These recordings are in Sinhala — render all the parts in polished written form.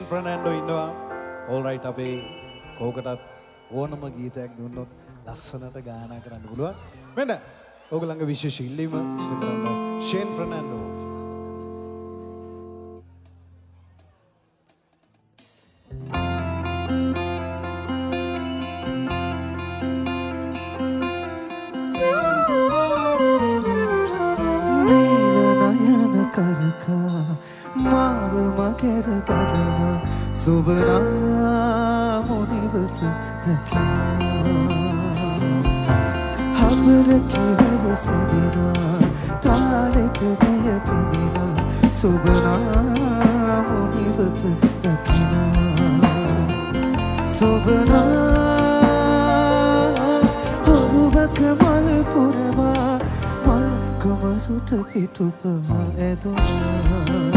ප්‍රනෑන්ඩෝ ඉන්නවා ඕල් රයිට් අපේ කෝකටත් ඕනම ගීතයක් දුන්නොත් ලස්සනට ගායනා කරන්න පුළුවන්. මෙන්න ඕගොල්ලන්ගේ විශේෂ ඉල්ලීම ඉෂ්ට කරන්න ෂේන් ප්‍රනෑන්ඩෝ. මාව මකර බලන සුබනා මොනිවත රැකිනා හබර කිවව සෙදිනා තාලෙක දිය පිමිනා සුබනා මොනිවත රැකිනා සුබනා ඔරුවක මල් පුරවා මල් කමරුට පිටුපම ඇදුනා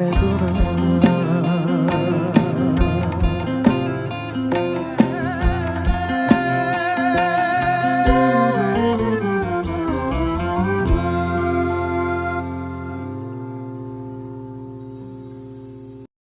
Adonai